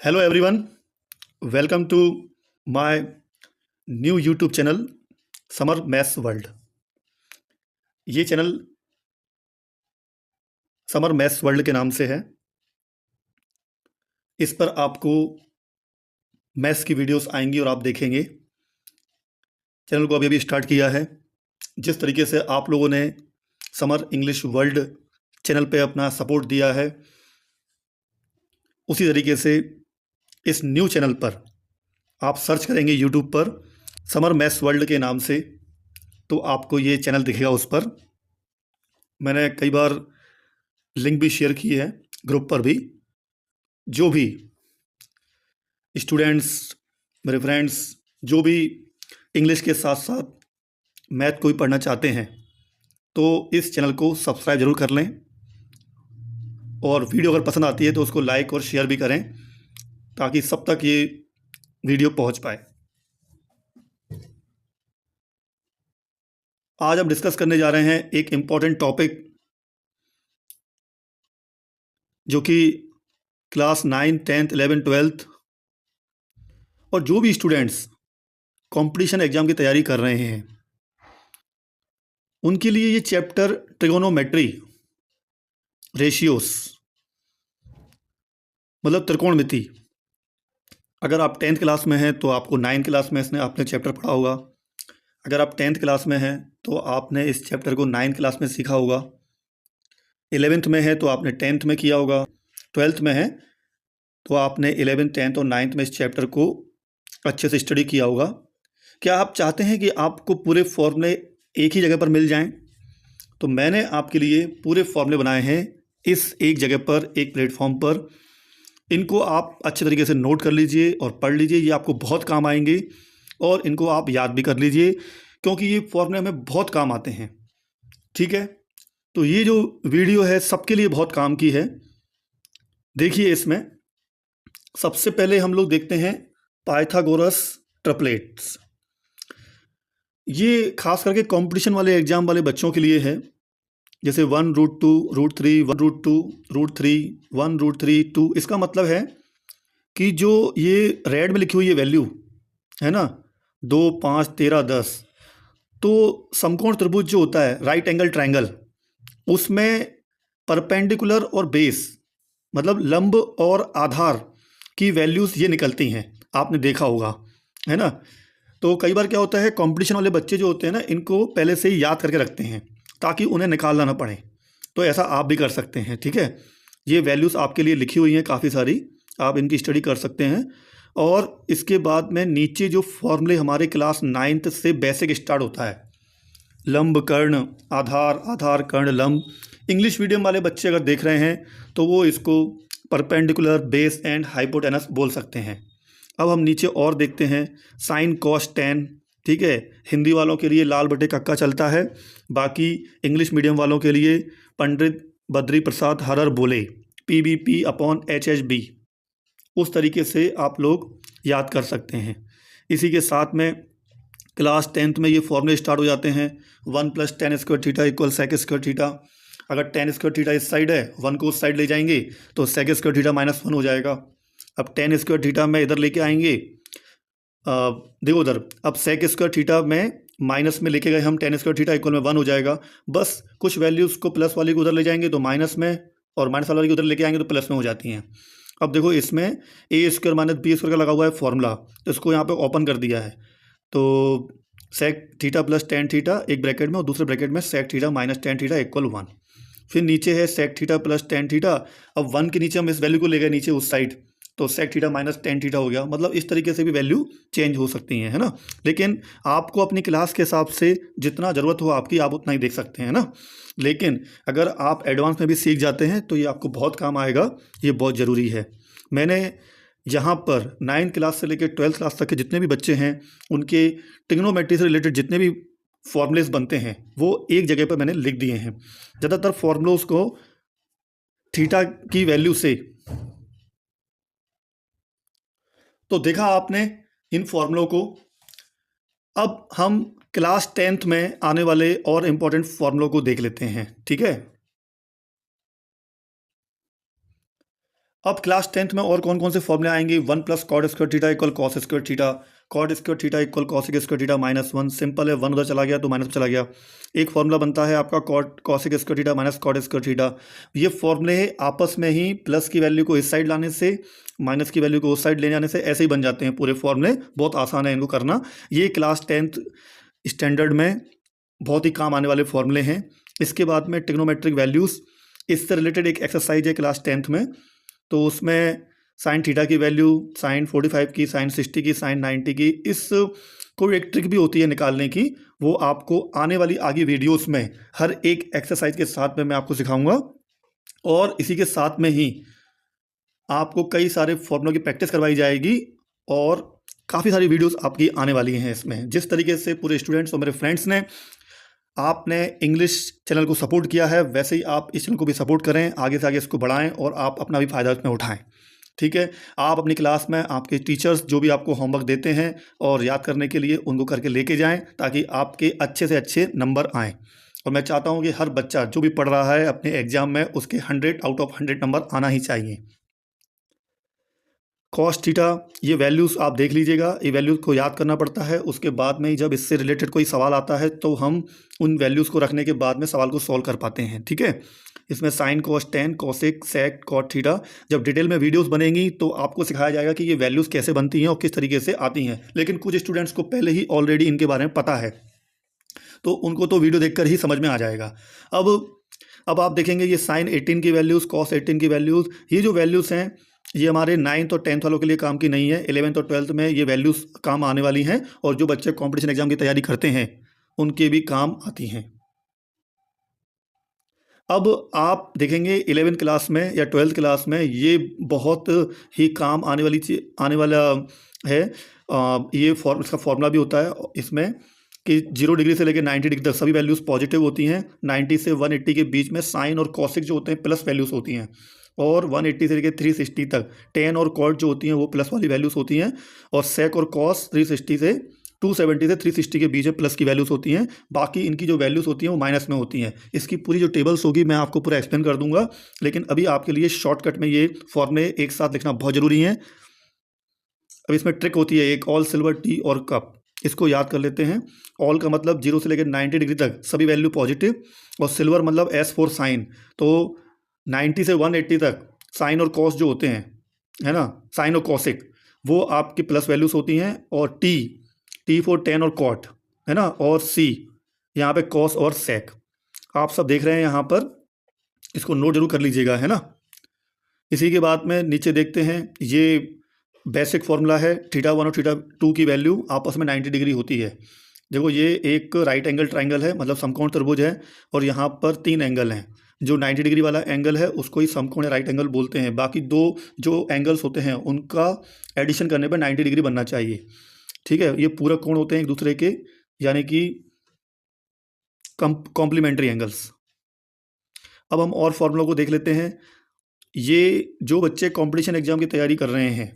Hello everyone, welcome to my new YouTube channel summer maths world. ये channel summer maths world के नाम से है। इस पर आपको मैथ्स की वीडियोस आएंगी और आप देखेंगे। चैनल को अभी अभी स्टार्ट किया है। जिस तरीके से आप लोगों ने समर इंग्लिश वर्ल्ड चैनल पे अपना सपोर्ट दिया है, उसी तरीके से इस न्यू चैनल पर आप सर्च करेंगे यूट्यूब पर समर मैथ्स वर्ल्ड के नाम से, तो आपको ये चैनल दिखेगा। उस पर मैंने कई बार लिंक भी शेयर की है ग्रुप पर भी। जो भी स्टूडेंट्स, मेरे फ्रेंड्स, जो भी इंग्लिश के साथ साथ मैथ को भी पढ़ना चाहते हैं, तो इस चैनल को सब्सक्राइब ज़रूर कर लें और वीडियो अगर पसंद आती है तो उसको लाइक और शेयर भी करें, ताकि सब तक ये वीडियो पहुंच पाए। आज हम डिस्कस करने जा रहे हैं एक इम्पॉर्टेंट टॉपिक, जो कि क्लास 9, 10th, 11th, 12th और जो भी स्टूडेंट्स कंपटीशन एग्ज़ाम की तैयारी कर रहे हैं, उनके लिए ये चैप्टर ट्रिगोनोमेट्री, रेशियोस मतलब त्रिकोणमिति। अगर आप 10th क्लास में हैं तो आपको 9th क्लास में इसने आपने चैप्टर पढ़ा होगा। अगर आप 10th क्लास में हैं तो आपने इस चैप्टर को 9th क्लास में सीखा होगा। 11th में है तो आपने 10th में किया होगा। 12th में है तो आपने 11th, 10th और 9th में इस चैप्टर को अच्छे से स्टडी किया होगा। क्या आप चाहते हैं कि आपको पूरे फॉर्मूले एक ही जगह पर मिल जाएं? तो मैंने आपके लिए पूरे फॉर्मूले बनाए हैं इस एक जगह पर, एक प्लेटफॉर्म पर। इनको आप अच्छे तरीके से नोट कर लीजिए और पढ़ लीजिए, ये आपको बहुत काम आएंगे। और इनको आप याद भी कर लीजिए, क्योंकि ये फॉर्मूले हमें बहुत काम आते हैं। ठीक है, तो ये जो वीडियो है सबके लिए बहुत काम की है। देखिए, इसमें सबसे पहले हम लोग देखते हैं पाइथागोरस ट्रिपलेट्स। ये खास करके कंपटीशन वाले एग्जाम वाले बच्चों के लिए है। जैसे 1√2, √3, 1√2, √3, 1√3, 2। इसका मतलब है कि जो ये रेड में लिखी हुई ये वैल्यू है ना, 2, 5, 13, 10, तो समकोण त्रिभुज जो होता है, राइट एंगल ट्रायंगल, उसमें परपेंडिकुलर और बेस मतलब लंब और आधार की वैल्यूज़ ये निकलती हैं। आपने देखा होगा, है ना। तो कई बार क्या होता है, कंपटीशन वाले बच्चे जो होते हैं ना, इनको पहले से ही याद करके रखते हैं ताकि उन्हें निकालना ना पड़े। तो ऐसा आप भी कर सकते हैं। ठीक है, ये वैल्यूज़ आपके लिए लिखी हुई हैं काफ़ी सारी, आप इनकी स्टडी कर सकते हैं। और इसके बाद में नीचे जो फॉर्मूले हमारे क्लास 9th से बेसिक स्टार्ट होता है, लंब कर्ण आधार, आधार कर्ण लंब। इंग्लिश मीडियम वाले बच्चे अगर देख रहे हैं तो वो इसको परपेंडिकुलर, बेस एंड हाइपोटेनस बोल सकते हैं। अब हम नीचे और देखते हैं, साइन कॉस टेन। ठीक है, हिंदी वालों के लिए लाल बटे कक्का चलता है, बाकी इंग्लिश मीडियम वालों के लिए पंडित बद्री प्रसाद हरर बोले, PBP/HHB। उस तरीके से आप लोग याद कर सकते हैं। इसी के साथ में क्लास 10th में ये फॉर्मूले स्टार्ट हो जाते हैं। 1 + tan² थीटा = sec² थीटा। अगर tan² थीटा इस साइड है, 1 को उस साइड ले जाएंगे तो sec² थीटा -1 हो जाएगा। अब tan² थीटा में इधर लेके आएंगे, देखो उधर, अब sec² थीटा में माइनस में लेके गए हम, tan² थीटा = 1 हो जाएगा। बस कुछ वैल्यूज़ को प्लस वाली को उधर ले जाएंगे तो माइनस में, और माइनस वाली को उधर लेके आएंगे तो प्लस में हो जाती हैं। अब देखो, इसमें a² - b² का लगा हुआ है फॉर्मूला, इसको यहाँ पे ओपन कर दिया है। तो sec थीटा + tan थीटा एक ब्रैकेट में, और दूसरे ब्रैकेट में sec थीटा - tan थीटा = 1। फिर नीचे है sec थीटा + tan थीटा। अब 1 के नीचे हम इस वैल्यू को ले गए नीचे उस साइड, तो sec थीटा - tan थीटा हो गया। मतलब इस तरीके से भी वैल्यू चेंज हो सकती हैं, है ना। लेकिन आपको अपनी क्लास के हिसाब से जितना ज़रूरत हो आपकी, आप उतना ही देख सकते हैं ना। लेकिन अगर आप एडवांस में भी सीख जाते हैं तो ये आपको बहुत काम आएगा, ये बहुत ज़रूरी है। मैंने यहाँ पर 9th क्लास से लेकर 12th क्लास तक के जितने भी बच्चे हैं, उनके ट्रिग्नोमेट्री से रिलेटेड जितने भी फॉर्मूलेस बनते हैं वो एक जगह पर मैंने लिख दिए हैं। ज़्यादातर फॉर्मूलों को थीटा की वैल्यू से, तो देखा आपने इन फॉर्मूलों को। अब हम क्लास 10th में आने वाले और इम्पोर्टेंट फॉर्मूलों को देख लेते हैं। ठीक है, अब क्लास 10th में और कौन कौन से फॉर्मूले आएंगे। 1 plus cot square theta equal cos square theta, cot square theta equal cosec square theta -1, simple है, 1 उधर चला गया तो माइनस चला गया। एक फॉर्मूला बनता है आपका cot cosec square theta minus cot square theta. ये फॉर्मूले आपस में ही प्लस की वैल्यू को इस साइड लाने से, माइनस की वैल्यू को उस साइड ले जाने से ऐसे ही बन जाते हैं पूरे फॉर्मूले। बहुत आसान है इनको करना। ये क्लास 10th स्टैंडर्ड में बहुत ही काम आने वाले फॉर्मूले हैं। इसके बाद में ट्रिग्नोमेट्रिक वैल्यूज़, इससे रिलेटेड एक एक्सरसाइज है क्लास 10th में, तो उसमें साइन थीटा की वैल्यू, साइन 45 की, साइन 60 की, साइन 90 की, इस कोई एक ट्रिक भी होती है निकालने की, वो आपको आने वाली आगे वीडियोस में हर एक एक्सरसाइज के साथ में मैं आपको सिखाऊंगा। और इसी के साथ में ही आपको कई सारे फॉर्मूलों की प्रैक्टिस करवाई जाएगी और काफ़ी सारी वीडियोस आपकी आने वाली हैं इसमें। जिस तरीके से पूरे स्टूडेंट्स और मेरे फ्रेंड्स ने आपने इंग्लिश चैनल को सपोर्ट किया है, वैसे ही आप इस चैनल को भी सपोर्ट करें, आगे से आगे इसको बढ़ाएं और आप अपना भी फ़ायदा इसमें उठाएं। ठीक है, आप अपनी क्लास में आपके टीचर्स जो भी आपको होमवर्क देते हैं और याद करने के लिए उनको करके लेके जाएं, ताकि आपके अच्छे से अच्छे नंबर आएँ। और मैं चाहता हूं कि हर बच्चा जो भी पढ़ रहा है अपने एग्ज़ाम में उसके 100 आउट ऑफ 100 नंबर आना ही चाहिए। कॉस थीटा, ये वैल्यूज़ आप देख लीजिएगा, ये वैल्यूज़ को याद करना पड़ता है। उसके बाद में ही जब इससे रिलेटेड कोई सवाल आता है तो हम उन वैल्यूज़ को रखने के बाद में सवाल को सॉल्व कर पाते हैं। ठीक है, इसमें साइन कॉस टेन, कॉसेक, सेक, कॉट थीटा, जब डिटेल में वीडियोस बनेंगी तो आपको सिखाया जाएगा कि ये वैल्यूज़ कैसे बनती हैं और किस तरीके से आती हैं। लेकिन कुछ स्टूडेंट्स को पहले ही ऑलरेडी इनके बारे में पता है, तो उनको तो वीडियो देखकर ही समझ में आ जाएगा। अब आप देखेंगे ये साइन 18 की वैल्यूज़, कॉस 18 की वैल्यूज़, ये जो वैल्यूज़ हैं ये हमारे 9th और 10th वालों के लिए काम की नहीं है। 11th और 12th में ये वैल्यूज़ काम आने वाली हैं, और जो बच्चे कंपटीशन एग्जाम की तैयारी करते हैं उनके भी काम आती हैं। अब आप देखेंगे 11th क्लास में या 12th क्लास में ये बहुत ही काम आने वाला है। ये इसका फॉर्मूला भी होता है इसमें कि 0 डिग्री से लेकर 90 डिग्री तक सभी वैल्यूज़ पॉजिटिव होती हैं। 90 से 180 के बीच में साइन और कॉसिक जो होते हैं प्लस वैल्यूज़ होती हैं, और 180 से लेकर 360 तक टेन और कॉट जो होती हैं वो प्लस वाली वैल्यूज़ होती हैं, और सेक और कॉस 370 से 270 से 360 के बीच में प्लस की वैल्यूज़ होती हैं। बाकी इनकी जो वैल्यूज़ होती हैं वो माइनस में होती हैं। इसकी पूरी जो टेबल्स होगी मैं आपको पूरा एक्सप्लेन कर दूंगा, लेकिन अभी आपके लिए शॉर्टकट में ये फॉर्मूले एक साथ लिखना बहुत ज़रूरी है। अब इसमें ट्रिक होती है एक, ऑल सिल्वर टी और कप, इसको याद कर लेते हैं। ऑल का मतलब 0 से लेकर 90 डिग्री तक सभी वैल्यू पॉजिटिव, और सिल्वर मतलब एस फॉर साइन, तो 90 से 180 तक साइन और कॉस जो होते हैं, है ना, साइन और कॉसिक, वो आपकी प्लस वैल्यूज़ होती हैं। और टी फॉर टेन और कॉट, है ना, और सी यहाँ पे कॉस और सेक। आप सब देख रहे हैं यहाँ पर, इसको नोट जरूर कर लीजिएगा, है ना। इसी के बाद में नीचे देखते हैं, ये बेसिक फॉर्मूला है, θ1 और θ2 की वैल्यू आपस में 90 डिग्री होती है। देखो ये एक राइट एंगल ट्राइंगल है, मतलब समकोण त्रिभुज है, और यहाँ पर 3 एंगल हैं। जो 90 डिग्री वाला एंगल है उसको ही समकोण या राइट एंगल बोलते हैं। बाकी 2 जो एंगल्स होते हैं उनका एडिशन करने पर 90 डिग्री बनना चाहिए। ठीक है, ये पूरक कोण होते हैं एक दूसरे के, यानी कि कॉम्प्लीमेंट्री एंगल्स। अब हम और फॉर्मूलों को देख लेते हैं। ये जो बच्चे कंपटीशन एग्जाम की तैयारी कर रहे हैं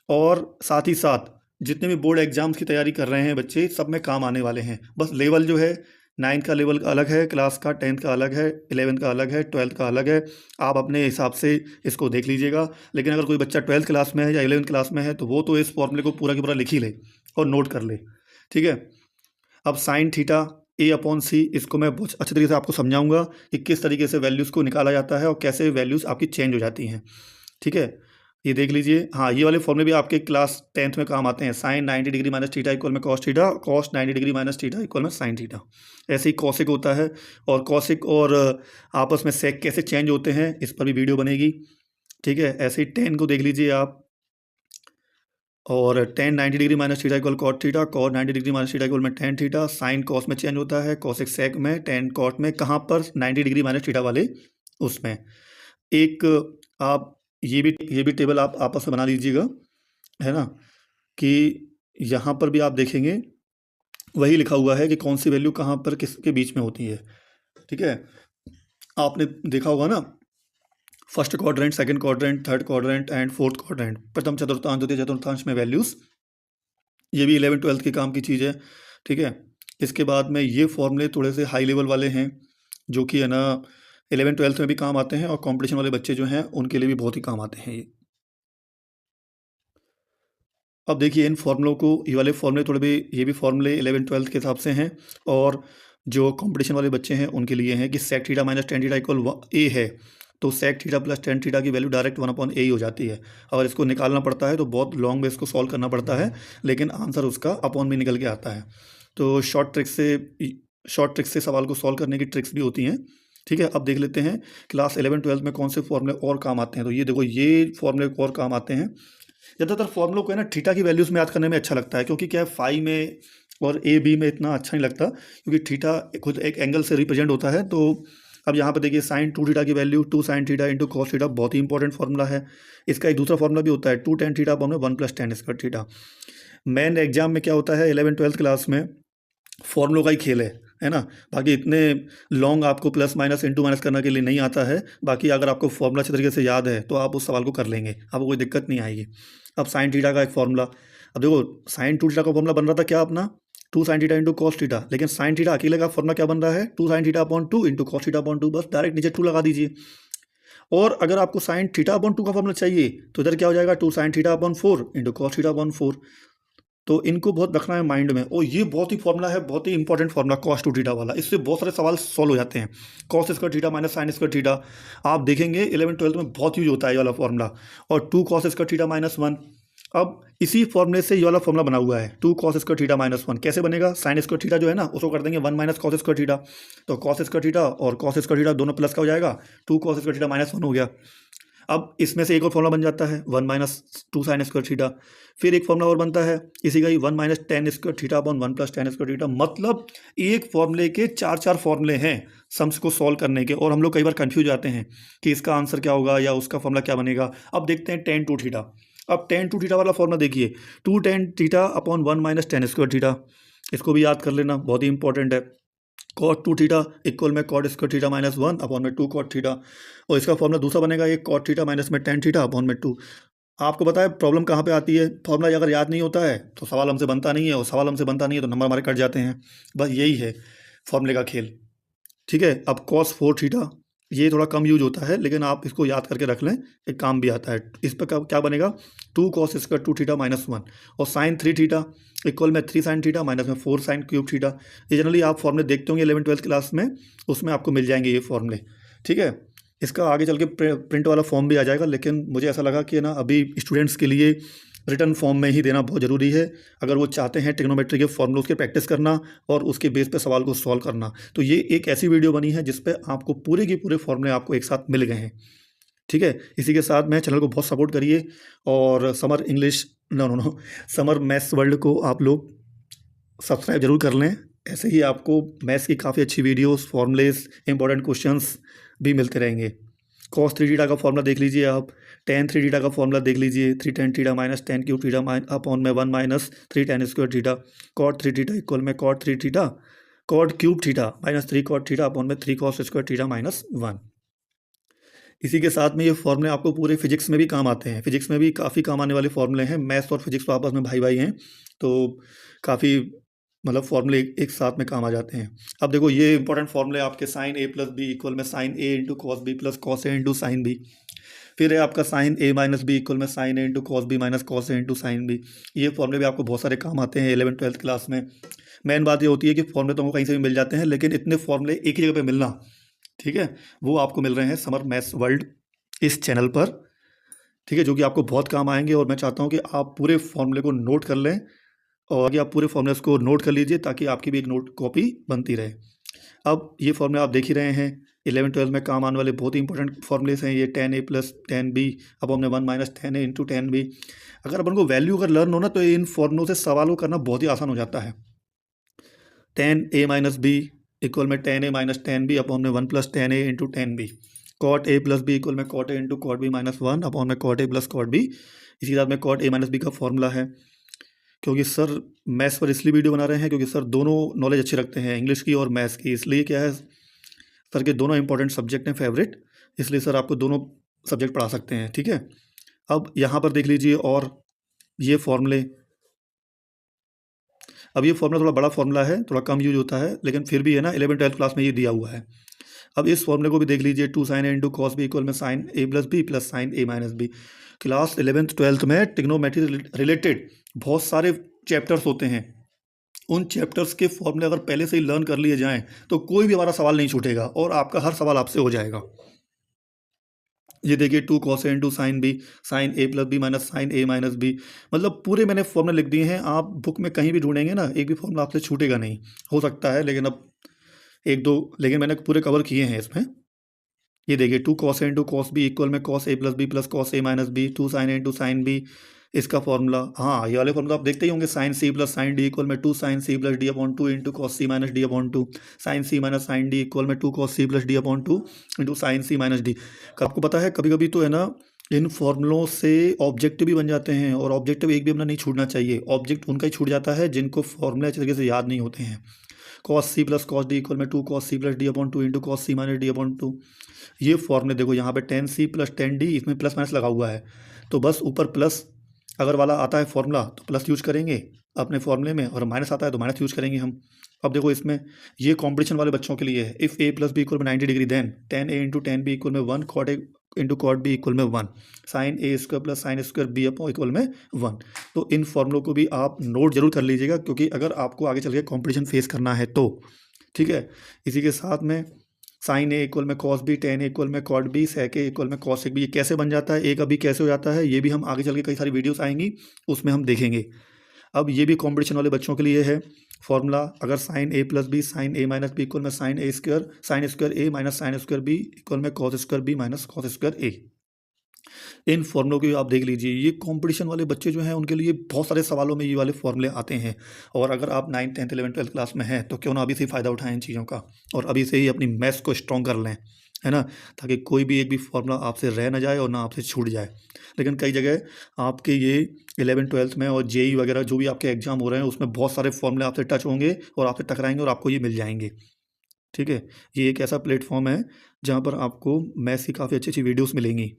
और साथ ही साथ जितने भी बोर्ड एग्जाम्स की तैयारी कर रहे हैं बच्चे, सब में काम आने वाले हैं। बस लेवल जो है 9th का लेवल अलग है क्लास का, 10th का अलग है, 11th का अलग है, 12th का अलग है। आप अपने हिसाब से इसको देख लीजिएगा। लेकिन अगर कोई बच्चा 12th क्लास में है या 11th क्लास में है तो वो तो इस फॉर्मूले को पूरा की पूरा लिख ही ले और नोट कर ले। ठीक है, अब साइन थीटा A/C, इसको मैं बहुत अच्छे तरीके से आपको समझाऊंगा कि किस तरीके से वैल्यूज़ को निकाला जाता है और कैसे वैल्यूज़ आपकी चेंज हो जाती हैं। ठीक है, ये देख लीजिए। हाँ, ये वाले फॉर्मूले भी आपके क्लास 10th में काम आते हैं। Sine 90 degree minus theta equal में cos theta, cos 90 degree minus theta equal में साइन थीटा। ऐसे ही कॉसिक होता है, और कॉसिक और आपस में सेक कैसे चेंज होते हैं इस पर भी वीडियो बनेगी। ठीक है, ऐसे ही टेन को देख लीजिए आप, और tan 90 degree minus theta equal cot theta, cot 90 degree minus theta equal में टेन थीटा। साइन कॉस में चेंज होता है, कॉसिक सेक में, टेन कॉट में, कहाँ पर 90 डिग्री माइनस थीटा वाले उसमें। एक आप ये भी टेबल आप आपस में बना लीजिएगा, है ना, कि यहाँ पर भी आप देखेंगे वही लिखा हुआ है कि कौन सी वैल्यू कहाँ पर किसके बीच में होती है। ठीक है, आपने देखा होगा ना, first quadrant, second quadrant, third quadrant and fourth quadrant, प्रथम चतुर्थांश, द्वितीय चतुर्थांश में वैल्यूज़। ये भी 11th 12th के काम की चीज़ है। ठीक है, इसके बाद में ये फॉर्मूले थोड़े से हाई लेवल वाले हैं, जो कि है ना 11 12th में भी काम आते हैं और कंपटीशन वाले बच्चे जो हैं उनके लिए भी बहुत ही काम आते हैं ये। अब देखिए इन फॉर्मूलों को, ये वाले फॉर्मूले थोड़े भी, ये भी फॉर्मूले 11 12th के हिसाब से हैं और जो कंपटीशन वाले बच्चे हैं उनके लिए हैं कि sec theta minus tan theta equal a है, तो sec theta plus tan theta की वैल्यू डायरेक्ट 1/a ही हो जाती है। अगर इसको निकालना पड़ता है तो बहुत लॉन्ग में इसको सॉल्व करना पड़ता है, लेकिन आंसर उसका अपॉन में निकल के आता है। तो शॉर्ट ट्रिक से सवाल को सॉल्व करने की ट्रिक्स भी होती हैं। ठीक है, अब देख लेते हैं क्लास 11 12th में कौन से फॉर्मूले और काम आते हैं। तो ये देखो, ये फॉर्मूले और काम आते हैं। ज़्यादातर फॉर्मूलों को है ना थीटा की वैल्यूज़ में याद करने में अच्छा लगता है, क्योंकि क्या है फाई में और ए बी में इतना अच्छा नहीं लगता, क्योंकि थीटा खुद एक एंगल से रिप्रेजेंट होता है। तो अब यहाँ पर देखिए साइन 2 थीटा की value 2 sine theta into cos theta, बहुत ही इंपॉर्टेंट फॉर्मूला है। इसका एक दूसरा फॉर्मूला भी होता है 2 tan थीटा अपॉन में 1 + tan square theta. Main exam में क्या होता है 11 12th क्लास में फॉर्मूलों का ही खेल है ना। बाकी इतने लॉन्ग आपको प्लस माइनस इंटू माइनस करने के लिए नहीं आता है। बाकी अगर आपको फॉर्मूला अच्छे तरीके से याद है तो आप उस सवाल को कर लेंगे, आपको कोई दिक्कत नहीं आएगी। अब साइन थीटा का एक फॉर्मूला, अब देखो साइन 2 थीटा का फॉर्मूला बन रहा था क्या अपना 2 sin theta into cos theta, लेकिन साइन थीटा अकेले का फॉर्मूला क्या बन रहा है 2 sin theta upon 2 into cos theta upon 2, बस डायरेक्ट नीचे 2 लगा दीजिए। और अगर आपको साइन थीटा अपॉन 2 का फॉर्मूला चाहिए तो इधर क्या हो जाएगा 2 sin theta upon 4 into cos theta upon 4। तो इनको बहुत रखना है माइंड में। और ये बहुत ही फॉर्मूला है, बहुत ही इंपॉर्टेंट फॉर्मूला कॉस 2 थीटा वाला, इससे बहुत सारे सवाल सॉल्व हो जाते हैं। Cos square theta minus sine square theta, आप देखेंगे 11 12th में बहुत यूज होता है ये वाला फॉर्मूला। और 2 cos स्क्वायर थीटा माइनस 1, अब इसी फॉर्मूले से ये वाला फॉर्मूला बना हुआ है 2 cos स्क्वायर थीटा माइनस 1। कैसे बनेगा, साइन स्क्वायर थीटा जो है ना उसको कर देंगे 1 माइनस कॉस स्क्वायर थीटा, तो कॉस स्क्वायर थीटा और कॉस स्क्वायर थीटा दोनों प्लस का हो जाएगा, 2 cos स्क्वायर थीटा माइनस 1 हो गया। अब इसमें से एक और फॉर्मूला बन जाता है 1 माइनस 2 साइन स्क्वायर थीटा। फिर एक फॉर्मूला और बनता है इसी का ही 1 minus ten square theta upon 1 + tan square theta. मतलब एक फॉर्मूले के 4 फॉर्मूले हैं सम्स को सॉल्व करने के, और हम लोग कई बार कंफ्यूज जाते हैं कि इसका आंसर क्या होगा या उसका फॉर्मूला क्या बनेगा। अब देखते हैं tan 2 थीटा। अब tan 2 थीटा वाला फॉर्मूला देखिए 2 tan theta upon 1 minus tan square theta, इसको भी याद कर लेना, बहुत ही इंपॉर्टेंट है। cot 2 थीटा इक्वल में cot square theta minus 1 upon में 2 cot थीटा, और इसका फॉर्मूला दूसरा बनेगा ये cot थीटा माइनस में tan थीटा अपॉन में 2। आपको पता है प्रॉब्लम कहाँ पे आती है, फॉर्मूला अगर याद नहीं होता है तो सवाल हमसे बनता नहीं है, और सवाल हमसे बनता नहीं है तो नंबर हमारे कट जाते हैं। बस यही है फॉर्मूले का खेल। ठीक है, अब cos 4 थीटा ये थोड़ा कम यूज होता है, लेकिन आप इसको याद करके रख लें, एक काम भी आता है। इस पर क्या बनेगा 2 cos स्क्वायर 2 थीटा माइनस 1, और साइन 3 थीटा इक्वल में 3 sin थीटा माइनस में 4 sin क्यूब थीटा। ये जनरली आप फॉर्मूले देखते होंगे 11 12th क्लास में, उसमें आपको मिल जाएंगे ये फॉर्मूले। ठीक है, इसका आगे चल के प्रिंट वाला फॉर्म भी आ जाएगा, लेकिन मुझे ऐसा लगा कि ना अभी स्टूडेंट्स के लिए रिटर्न फॉर्म में ही देना बहुत ज़रूरी है, अगर वो चाहते हैं ट्रिग्नोमेट्री के फॉर्मूलों की प्रैक्टिस करना और उसके बेस पे सवाल को सॉल्व करना। तो ये एक ऐसी वीडियो बनी है जिस पे आपको पूरे के पूरे फॉर्मूले आपको एक साथ मिल गए हैं। ठीक है, इसी के साथ मैं चैनल को बहुत सपोर्ट करिए, और समर मैथ्स वर्ल्ड को आप लोग सब्सक्राइब जरूर कर लें। ऐसे ही आपको मैथ्स की काफ़ी अच्छी वीडियोस, फॉर्मूलेस, इंपॉर्टेंट क्वेश्चंस भी मिलते रहेंगे। cos 3 थीटा का फॉर्मूला देख लीजिए आप, tan 3 थीटा का फॉर्मूला देख लीजिए 3 tan theta minus tan cube theta upon में 1 minus 3 tan square theta, cot 3 theta equal में cot 3 theta cot cube theta minus 3 cot theta upon में 3 cos स्क्वायर थीटा माइनस 1। इसी के साथ में ये फॉर्मूले आपको पूरे फिजिक्स में भी काम आते हैं, फिजिक्स में भी काफ़ी काम आने वाले फॉर्मूले हैं। मैथ्स और फिजिक्स तो आपस में भाई भाई हैं, तो काफ़ी मतलब फॉर्मूले एक साथ में काम आ जाते हैं। अब देखो ये इंपॉर्टेंट फॉर्मूले आपके sine a plus B equal में sine a into cos B plus cos A into sine B. फिर है आपका sine a minus B equal में sine a into cos B minus cos A into sine B. ये फॉर्मूले भी आपको बहुत सारे काम आते हैं 11 12th क्लास में। मेन बात ये होती है कि फॉर्मूले तो हमको कहीं से भी मिल जाते हैं, लेकिन इतने फॉर्मूले एक ही जगह पर मिलना, ठीक है, वो आपको मिल रहे हैं समर मैथ्स वर्ल्ड इस चैनल पर। ठीक है, जो कि आपको बहुत काम आएंगे, और मैं चाहता हूँ कि आप पूरे फॉर्मूले को नोट कर लें, और आगे आप पूरे फॉर्मूलेस को नोट कर लीजिए ताकि आपकी भी एक नोट कॉपी बनती रहे। अब ये फॉर्मूले आप देख ही रहे हैं 11 12 में काम आने वाले बहुत ही इंपॉर्टेंट फॉर्मूलेस हैं ये, tan a plus tan b upon में 1 minus tan a into tan b। अगर अपन को वैल्यू अगर लर्न हो ना तो इन फॉर्मूलों से सवालों करना बहुत ही आसान हो जाता है। tan a minus B equal में tan a minus tan b upon में 1 plus tan a into tan b, cot a plus B equal में cot a into cot b minus 1 upon में cot a plus cot b। इसी के साथ में cot a minus B का formula है, क्योंकि सर मैथ्स पर इसलिए वीडियो बना रहे हैं क्योंकि सर दोनों नॉलेज अच्छी रखते हैं, इंग्लिश की और मैथ्स की। इसलिए क्या है सर के दोनों इंपॉर्टेंट सब्जेक्ट हैं फेवरेट, इसलिए सर आपको दोनों सब्जेक्ट पढ़ा सकते हैं। ठीक है, अब यहाँ पर देख लीजिए, और ये फॉर्मूले, अब ये फॉर्मूला थोड़ा बड़ा फॉर्मूला है, थोड़ा कम यूज होता है, लेकिन फिर भी है ना 11 12th क्लास में ये दिया हुआ है। अब इस फॉर्मूले को भी देख लीजिए, 2 sin a into cos B equal में sin a plus B plus sin a minus B. Class 11th 12th में ट्रिग्नोमेट्री रिलेटेड बहुत सारे चैप्टर्स होते हैं, उन चैप्टर्स के फॉर्मूले अगर पहले से ही लर्न कर लिए जाएं तो कोई भी हमारा सवाल नहीं छूटेगा और आपका हर सवाल आपसे हो जाएगा। ये देखिए 2 cos a into sine B sine A plus B minus sine A minus B, मतलब पूरे मैंने फॉर्मूले लिख दिए हैं। आप बुक में कहीं भी ढूंढेंगे ना, एक भी फॉर्मूला आपसे छूटेगा नहीं। हो सकता है लेकिन अब एक दो, लेकिन मैंने पूरे कवर किए हैं इसमें। ये देखिए 2 cos a into cos B equal में cos a plus B plus cos a minus B, 2 sin a into sine B, इसका फॉर्मूला, हाँ ये वाले फॉर्मूला आप देखते ही होंगे, sine C plus sine D equal में 2 sin c plus D upon 2 into cos C minus D upon 2, sine C minus sine D equal में 2 cos c plus D upon 2 into sine C minus D. आपको पता है कभी कभी तो है ना, इन फॉर्मूलों से ऑब्जेक्टिव भी बन जाते हैं, और ऑब्जेक्टिव एक भी अपना नहीं छूटना चाहिए। ऑब्जेक्ट उनका ही छूट जाता है जिनको फॉर्मूले अच्छे तरीके से याद नहीं होते हैं। cos c plus cos d equal में 2 cos c plus D upon 2 into cos c minus D upon 2। ये फॉर्मूले देखो यहाँ पे tan c plus tan d, इसमें प्लस माइनस लगा हुआ है, तो बस ऊपर प्लस अगर वाला आता है फॉर्मूला तो प्लस यूज करेंगे अपने फॉर्मूले में, और माइनस आता है तो माइनस यूज करेंगे हम। अब देखो इसमें ये कॉम्पिटिशन वाले बच्चों के लिए है, if a plus B equal में 90 degree then tan a into tan b equal में 1 cot a into cot B equal में 1 sine A square plus sine square B upon equal में 1। तो इन फॉर्मूलों को भी आप नोट जरूर कर लीजिएगा, क्योंकि अगर आपको आगे चल के कॉम्पिटिशन फेस करना है तो। ठीक है, इसी के साथ में साइन ए इक्वल में कॉस बी, टेन ए इक्वल में कॉट बी, सेक ए इक्वल में कॉस सेक बी, ये कैसे बन जाता है, एक अभी कैसे हो जाता है, ये भी हम आगे चल के कई सारी वीडियोस आएंगी उसमें हम देखेंगे। अब ये भी कॉम्पिटिशन वाले बच्चों के लिए है फॉर्मूला, अगर sine A plus B sine A minus B equal में sine square A minus sine square B equal में cos square B minus cos square A. इन फॉर्मूलों की आप देख लीजिए, ये कंपटीशन वाले बच्चे जो हैं उनके लिए बहुत सारे सवालों में ये वाले फॉर्मूले आते हैं। और अगर आप 9th 10th 11th 12th class में हैं तो क्यों ना अभी से ही फ़ायदा उठाएं इन चीज़ों का, और अभी से ही अपनी मैथ्स को स्ट्रॉन्ग कर लें, है ना, ताकि कोई भी एक भी फॉर्मूला आपसे रह ना जाए और ना आपसे छूट जाए। लेकिन कई जगह आपके ये 11th 12th में और जेई वगैरह जो भी आपके एग्जाम हो रहे हैं उसमें बहुत सारे फॉर्मूले आपसे टच होंगे और आपसे टकराएंगे और आपको ये मिल जाएंगे। ठीक है, ये एक ऐसा प्लेटफॉर्म है जहाँ पर आपको मैथ्स की काफ़ी अच्छी अच्छी वीडियोज़ मिलेंगी।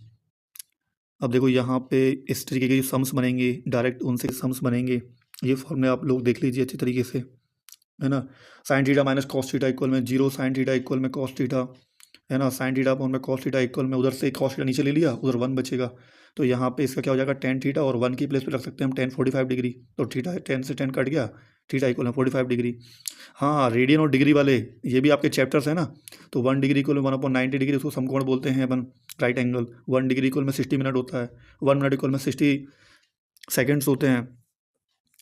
अब देखो यहाँ पे इस तरीके के सम्स बनेंगे, डायरेक्ट उनसे सम्स बनेंगे। ये फॉर्मूले आप लोग देख लीजिए अच्छी तरीके से, है ना। Sine theta minus cos theta equal में 0 साइन थीटा इक्वल में कॉस थीटा, है ना। साइन थीटा अपॉन में कॉस थीटा इक्वल में, उधर से कॉस थीटा नीचे ले लिया, उधर 1 बचेगा, तो यहाँ पे इसका क्या हो जाएगा टेन थीटा, और 1 की प्लेस पे रख सकते हैं हम टेन 45 डिग्री, तो थीटा 10 से 10 कट गया, थीटा इक्वल में 45 डिग्री। हाँ, रेडियन और डिग्री वाले ये भी आपके चैप्टर्स हैं ना, तो 1 डिग्री इक्वल में 1/90 डिग्री, उसको समकोण बोलते हैं अपन, राइट एंगल। 1 डिग्री इक्वल में 60 मिनट होता है, 1 मिनट इक्वल में 60 सेकेंड्स होते हैं,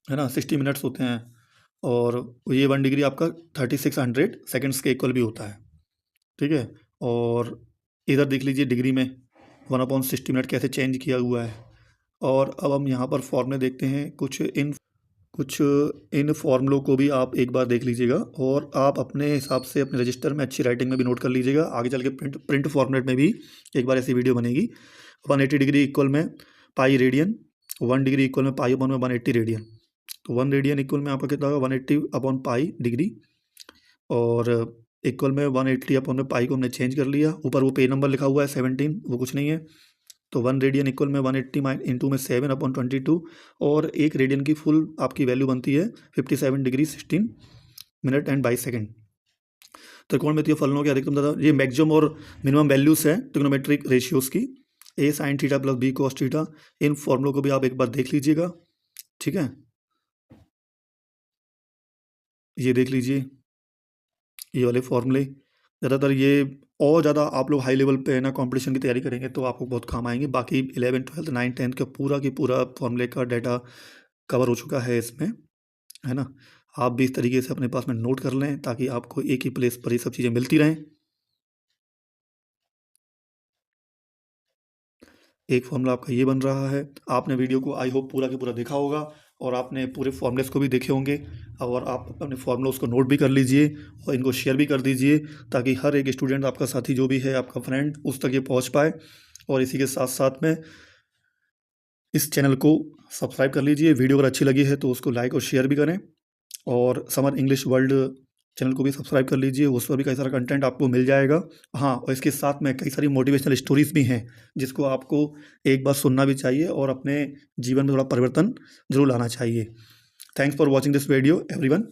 है ना, 60 मिनट्स होते हैं, और ये 1 डिग्री आपका 3600 सेकेंड्स के इक्वल भी होता है। ठीक है, और इधर देख लीजिए डिग्री में 1/60 मिनट कैसे चेंज किया हुआ है। और अब हम यहाँ पर फॉर्मूले देखते हैं, कुछ इन फॉर्मूलों को भी आप एक बार देख लीजिएगा, और आप अपने हिसाब से अपने रजिस्टर में अच्छी राइटिंग में भी नोट कर लीजिएगा। आगे चल के प्रिंट फॉर्मेट में भी एक बार ऐसी वीडियो बनेगी। 180 डिग्री इक्वल में पाई रेडियन, 1 डिग्री इक्वल में पाई अपॉन में 180 रेडियन, तो 1 रेडियन इक्वल में आपका कितना होगा 180 अपॉन पाई डिग्री, और इक्वल में 180 अपॉन में पाई को हमने चेंज कर लिया। ऊपर वो पेज नंबर लिखा हुआ है 17, वो कुछ नहीं है, तो 1 रेडियन इक्वल में 180 इंटू में 7/22, और 1 रेडियन की फुल आपकी वैल्यू बनती है 57 डिग्री 16 मिनट एंड 22 सेकेंड। त्रिकोणमितीय फलनों के अधिकतम तथा ये मैक्सिमम और मिनिमम वैल्यूज हैं ट्रिग्नोमेट्रिक रेशियोज की, A sine theta plus B cos theta. इन फॉर्मूलों को भी आप एक बार देख लीजिएगा। ठीक है, ये देख लीजिए ये वाले फॉर्मूले, ज़्यादातर ये और ज़्यादा आप लोग हाई लेवल पे है ना कंपटीशन की तैयारी करेंगे तो आपको बहुत काम आएंगे। बाकी 11th 12th 9th 10th का पूरा की पूरा फॉर्मूले का डाटा कवर हो चुका है इसमें, है ना। आप भी इस तरीके से अपने पास में नोट कर लें ताकि आपको एक ही प्लेस पर ये सब चीज़ें मिलती रहें। एक फॉर्मूला आपका ये बन रहा है। आपने वीडियो को आई होप पूरा के पूरा देखा होगा, और आपने पूरे फॉर्मूलेस को भी देखे होंगे, और आप अपने फॉर्मूलों को नोट भी कर लीजिए और इनको शेयर भी कर दीजिए, ताकि हर एक स्टूडेंट, आपका साथी जो भी है, आपका फ्रेंड, उस तक ये पहुंच पाए। और इसी के साथ साथ में इस चैनल को सब्सक्राइब कर लीजिए। वीडियो अगर अच्छी लगी है तो उसको लाइक और शेयर भी करें, और समर इंग्लिश वर्ल्ड चैनल को भी सब्सक्राइब कर लीजिए, उस पर भी कई सारा कंटेंट आपको मिल जाएगा। हाँ, और इसके साथ में कई सारी मोटिवेशनल स्टोरीज़ भी हैं जिसको आपको एक बार सुनना भी चाहिए और अपने जीवन में थोड़ा परिवर्तन जरूर लाना चाहिए। Thanks for watching this video everyone.